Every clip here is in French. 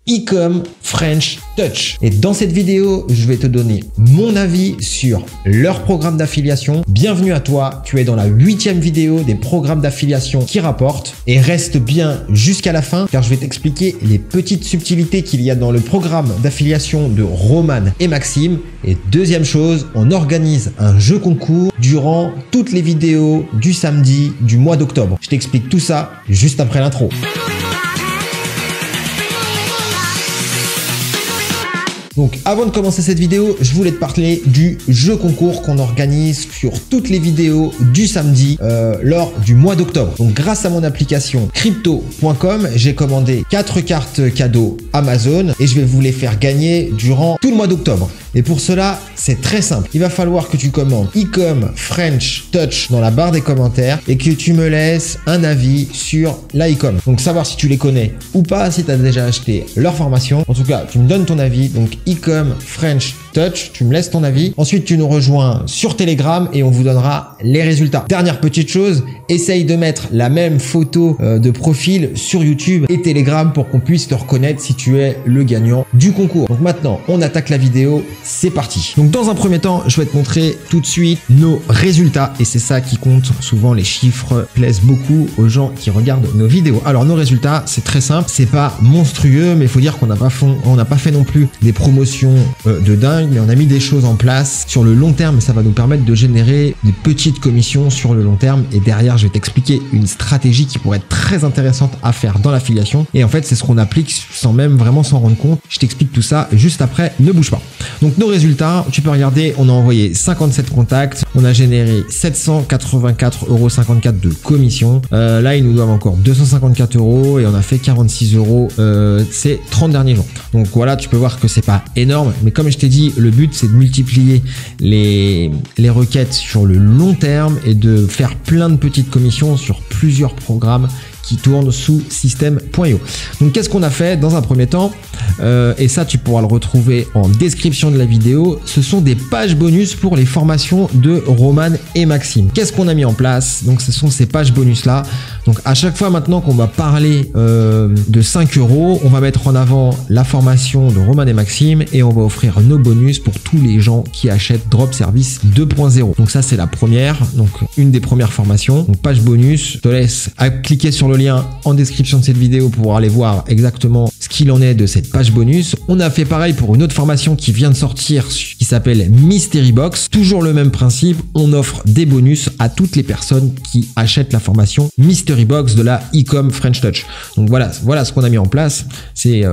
e-com French Touch. Et dans cette vidéo, je vais te donner mon avis sur leur programme d'affiliation. Bienvenue à toi, tu es dans la 8e vidéo des programmes d'affiliation qui rapportent. Et reste bien jusqu'à la fin car je vais t'expliquer les petites subtilités qu'il y a dans le programme d'affiliation de Roman et Maxime. Et deuxième chose, on organise un jeu concours durant toutes les vidéos du samedi du mois d'octobre. Je t'explique tout ça juste après l'intro. Donc avant de commencer cette vidéo, je voulais te parler du jeu concours qu'on organise sur toutes les vidéos du samedi lors du mois d'octobre. Donc grâce à mon application crypto.com, j'ai commandé 4 cartes cadeaux Amazon et je vais vous les faire gagner durant tout le mois d'octobre. Et pour cela, c'est très simple. Il va falloir que tu commandes e-com French Touch dans la barre des commentaires et que tu me laisses un avis sur la e-com. Donc savoir si tu les connais ou pas, si tu as déjà acheté leur formation. En tout cas, tu me donnes ton avis. Donc e-com French Touch, tu me laisses ton avis. Ensuite, tu nous rejoins sur Telegram et on vous donnera les résultats. Dernière petite chose, essaye de mettre la même photo de profil sur YouTube et Telegram pour qu'on puisse te reconnaître si tu es le gagnant du concours. Donc maintenant, on attaque la vidéo. C'est parti. Donc dans un premier temps, je vais te montrer tout de suite nos résultats et c'est ça qui compte. Souvent, les chiffres plaisent beaucoup aux gens qui regardent nos vidéos. Alors nos résultats, c'est très simple. C'est pas monstrueux, mais il faut dire qu'on n'a pas fait non plus des promotions de dingue, mais on a mis des choses en place sur le long terme et ça va nous permettre de générer des petites commissions sur le long terme. Et derrière, je vais t'expliquer une stratégie qui pourrait être très intéressante à faire dans l'affiliation. Et en fait, c'est ce qu'on applique sans même vraiment s'en rendre compte. Je t'explique tout ça juste après. Ne bouge pas. Donc nos résultats, tu peux regarder, on a envoyé 57 contacts, on a généré 784,54 € de commission. Là, ils nous doivent encore 254 € et on a fait 46 € ces 30 derniers jours. Donc voilà, tu peux voir que c'est pas énorme, mais comme je t'ai dit, le but c'est de multiplier les requêtes sur le long terme et de faire plein de petites commissions sur plusieurs programmes qui tourne sous système.io. Donc qu'est-ce qu'on a fait dans un premier temps et ça tu pourras le retrouver en description de la vidéo, ce sont des pages bonus pour les formations de Roman et Maxime. Qu'est-ce qu'on a mis en place? Donc ce sont ces pages bonus là. Donc à chaque fois maintenant qu'on va parler de 5 €, on va mettre en avant la formation de Roman et Maxime et on va offrir nos bonus pour tous les gens qui achètent Drop Service 2.0. Donc ça c'est la première, donc une des premières formations. Donc page bonus, je te laisse cliquer sur le lien en description de cette vidéo pour aller voir exactement ce qu'il en est de cette page bonus. On a fait pareil pour une autre formation qui vient de sortir qui s'appelle Mystery Box. Toujours le même principe, on offre des bonus à toutes les personnes qui achètent la formation Mystery Box de la e-com French Touch. Donc voilà ce qu'on a mis en place. C'est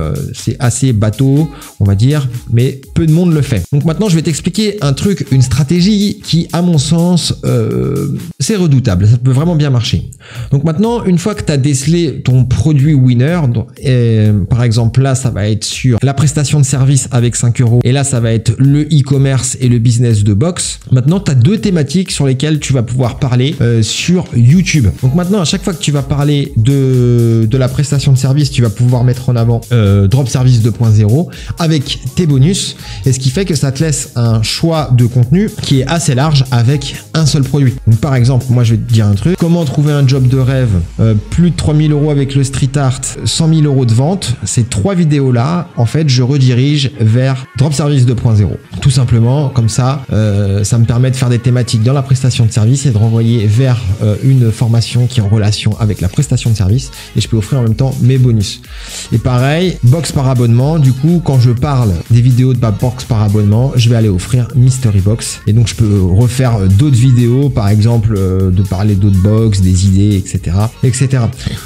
assez bateau, on va dire, mais peu de monde le fait. Donc maintenant, je vais t'expliquer un truc, une stratégie qui, à mon sens, c'est redoutable. Ça peut vraiment bien marcher. Donc maintenant, une fois que tu as décelé ton produit winner, par exemple là ça va être sur la prestation de service avec 5 € et là ça va être le e-commerce et le business de box. Maintenant tu as deux thématiques sur lesquelles tu vas pouvoir parler sur YouTube. Donc maintenant à chaque fois que tu vas parler de la prestation de service, tu vas pouvoir mettre en avant Drop Service 2.0 avec tes bonus, et ce qui fait que ça te laisse un choix de contenu qui est assez large avec un seul produit. Donc par exemple, moi je vais te dire un truc, comment trouver un job de rêve, plus de 3 000 € avec le street art, 100 000 € de vente. Ces 3 vidéos là, en fait, je redirige vers Drop Service 2.0. Tout simplement, comme ça, ça me permet de faire des thématiques dans la prestation de service et de renvoyer vers une formation qui est en relation avec la prestation de service, et je peux offrir en même temps mes bonus. Et pareil, box par abonnement. Du coup, quand je parle des vidéos de ma box par abonnement, je vais aller offrir Mystery Box, et donc je peux refaire d'autres vidéos, par exemple de parler d'autres box, des idées, etc.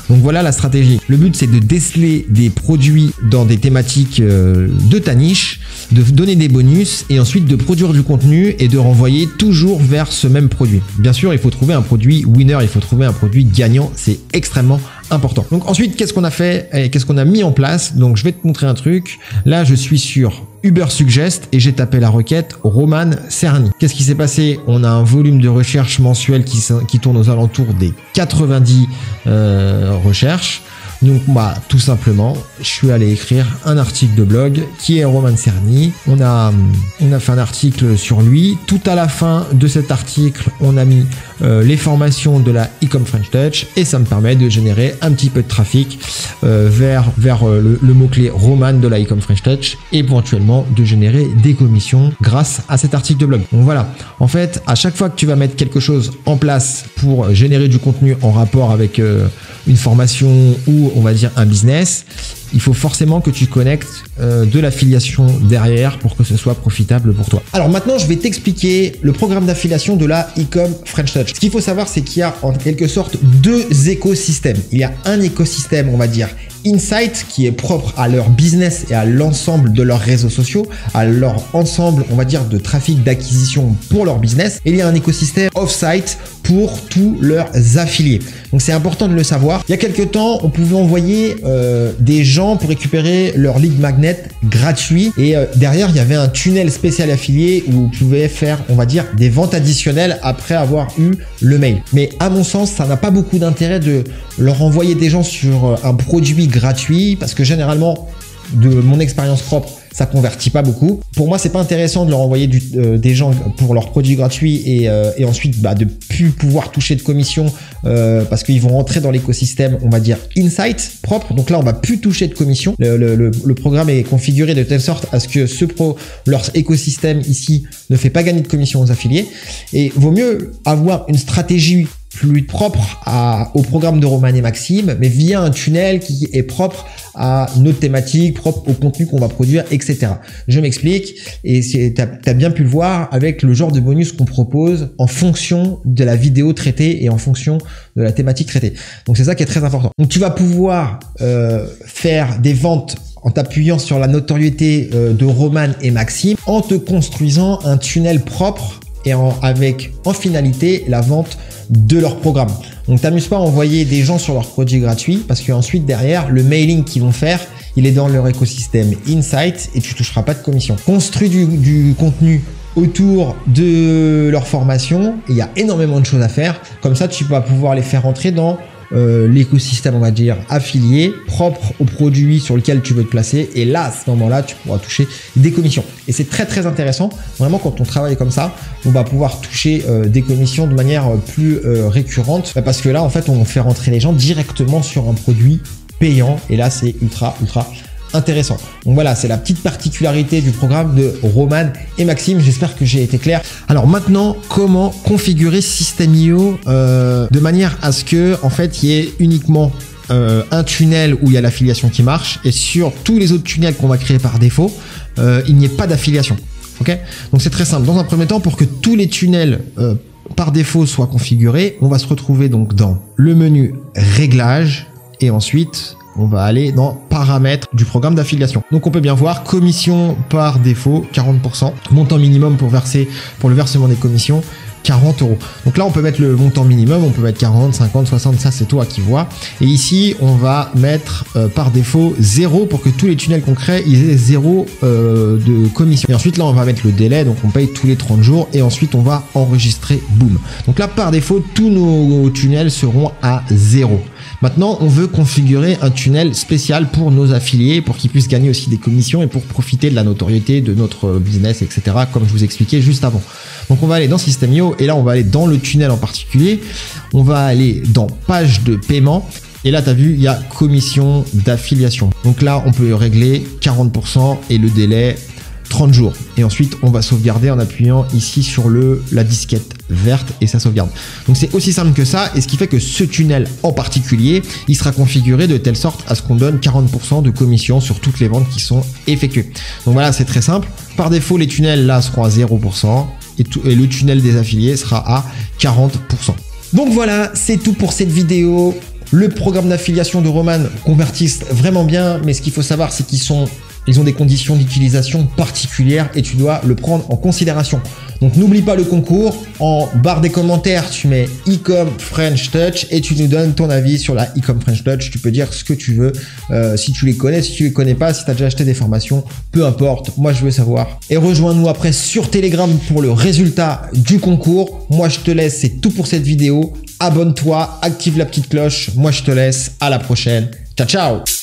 Donc voilà la stratégie. Le but c'est de déceler des produits dans des thématiques de ta niche, de donner des bonus et ensuite de produire du contenu et de renvoyer toujours vers ce même produit. Bien sûr, il faut trouver un produit winner, il faut trouver un produit gagnant, c'est extrêmement important. Donc ensuite, qu'est-ce qu'on a fait et qu'est-ce qu'on a mis en place? Donc je vais te montrer un truc. Là, je suis sur Ubersuggest et j'ai tapé la requête Roman Cerny. Qu'est-ce qui s'est passé? On a un volume de recherche mensuel qui tourne aux alentours des 90 recherches. Donc tout simplement, je suis allé écrire un article de blog qui est Roman Cerny. On a fait un article sur lui. Tout à la fin de cet article, on a mis les formations de la e-com French Touch et ça me permet de générer un petit peu de trafic vers le mot-clé Roman de la e-com French Touch et éventuellement de générer des commissions grâce à cet article de blog. Donc voilà, en fait, à chaque fois que tu vas mettre quelque chose en place pour générer du contenu en rapport avec une formation ou on va dire un business, il faut forcément que tu connectes de l'affiliation derrière pour que ce soit profitable pour toi. Alors maintenant, je vais t'expliquer le programme d'affiliation de la e-com French Touch. Ce qu'il faut savoir, c'est qu'il y a en quelque sorte deux écosystèmes. Il y a un écosystème, on va dire, Insight, qui est propre à leur business et à l'ensemble de leurs réseaux sociaux, à leur ensemble, on va dire, de trafic d'acquisition pour leur business. Et il y a un écosystème Offsite pour tous leurs affiliés. Donc c'est important de le savoir. Il y a quelques temps, on pouvait envoyer des gens pour récupérer leur lead magnet gratuit et derrière, il y avait un tunnel spécial affilié où vous pouvez faire, on va dire, des ventes additionnelles après avoir eu le mail. Mais à mon sens, ça n'a pas beaucoup d'intérêt de leur envoyer des gens sur un produit gratuit parce que généralement, de mon expérience propre, ça convertit pas beaucoup. Pour moi, c'est pas intéressant de leur envoyer des gens pour leurs produits gratuits et ensuite de plus pouvoir toucher de commission parce qu'ils vont rentrer dans l'écosystème, on va dire Insight propre. Donc là, on va plus toucher de commission. Le programme est configuré de telle sorte à ce que leur écosystème ici ne fait pas gagner de commission aux affiliés. Et vaut mieux avoir une stratégie plus propre au programme de Roman et Maxime, mais via un tunnel qui est propre à notre thématique, propre au contenu qu'on va produire, etc. Je m'explique, et tu as bien pu le voir avec le genre de bonus qu'on propose en fonction de la vidéo traitée et en fonction de la thématique traitée. Donc c'est ça qui est très important. Donc tu vas pouvoir faire des ventes en t'appuyant sur la notoriété de Roman et Maxime en te construisant un tunnel propre et avec en finalité la vente de leur programme. Donc t'amuses pas à envoyer des gens sur leurs produits gratuits parce qu'ensuite derrière le mailing qu'ils vont faire, il est dans leur écosystème Insight et tu toucheras pas de commission. Construis du contenu autour de leur formation, il y a énormément de choses à faire. Comme ça, tu vas pouvoir les faire rentrer dans l'écosystème, on va dire, affilié, propre au produit sur lequel tu veux te placer. Et là, à ce moment-là, tu pourras toucher des commissions. Et c'est très, très intéressant. Vraiment, quand on travaille comme ça, on va pouvoir toucher des commissions de manière plus récurrente parce que là, en fait, on fait rentrer les gens directement sur un produit payant. Et là, c'est ultra, ultra intéressant. Donc voilà, c'est la petite particularité du programme de Roman et Maxime. J'espère que j'ai été clair. Alors maintenant, comment configurer System.io de manière à ce que, en fait, il y ait uniquement un tunnel où il y a l'affiliation qui marche et sur tous les autres tunnels qu'on va créer par défaut, il n'y ait pas d'affiliation. Ok ? Donc c'est très simple. Dans un premier temps, pour que tous les tunnels par défaut soient configurés, on va se retrouver donc dans le menu Réglages et ensuite on va aller dans paramètres du programme d'affiliation. Donc on peut bien voir commission par défaut 40%, montant minimum pour le versement des commissions 40 €. Donc là on peut mettre le montant minimum, on peut mettre 40, 50, 60, ça c'est toi qui vois. Et ici on va mettre par défaut 0 pour que tous les tunnels qu'on crée ils aient 0 de commission. Et ensuite là on va mettre le délai, donc on paye tous les 30 jours et ensuite on va enregistrer, boum. Donc là par défaut tous nos tunnels seront à 0. Maintenant, on veut configurer un tunnel spécial pour nos affiliés, pour qu'ils puissent gagner aussi des commissions et pour profiter de la notoriété de notre business, etc. comme je vous expliquais juste avant. Donc, on va aller dans System.io et là, on va aller dans le tunnel en particulier. On va aller dans page de paiement. Et là, tu as vu, il y a commission d'affiliation. Donc là, on peut régler 40% et le délai 30 jours. Et ensuite, on va sauvegarder en appuyant ici sur la disquette verte et ça sauvegarde. Donc, c'est aussi simple que ça. Et ce qui fait que ce tunnel en particulier, il sera configuré de telle sorte à ce qu'on donne 40% de commission sur toutes les ventes qui sont effectuées. Donc voilà, c'est très simple. Par défaut, les tunnels là seront à 0% et le tunnel des affiliés sera à 40%. Donc voilà, c'est tout pour cette vidéo. Le programme d'affiliation de Roman convertisse vraiment bien, mais ce qu'il faut savoir, c'est qu'ils sont ils ont des conditions d'utilisation particulières et tu dois le prendre en considération. Donc n'oublie pas le concours, en barre des commentaires tu mets e-com French Touch et tu nous donnes ton avis sur la e-com French Touch. Tu peux dire ce que tu veux, si tu les connais, si tu les connais pas, si tu as déjà acheté des formations, peu importe, moi je veux savoir. Et rejoins-nous après sur Telegram pour le résultat du concours. Moi je te laisse, c'est tout pour cette vidéo. Abonne-toi, active la petite cloche, moi je te laisse, à la prochaine. Ciao ciao.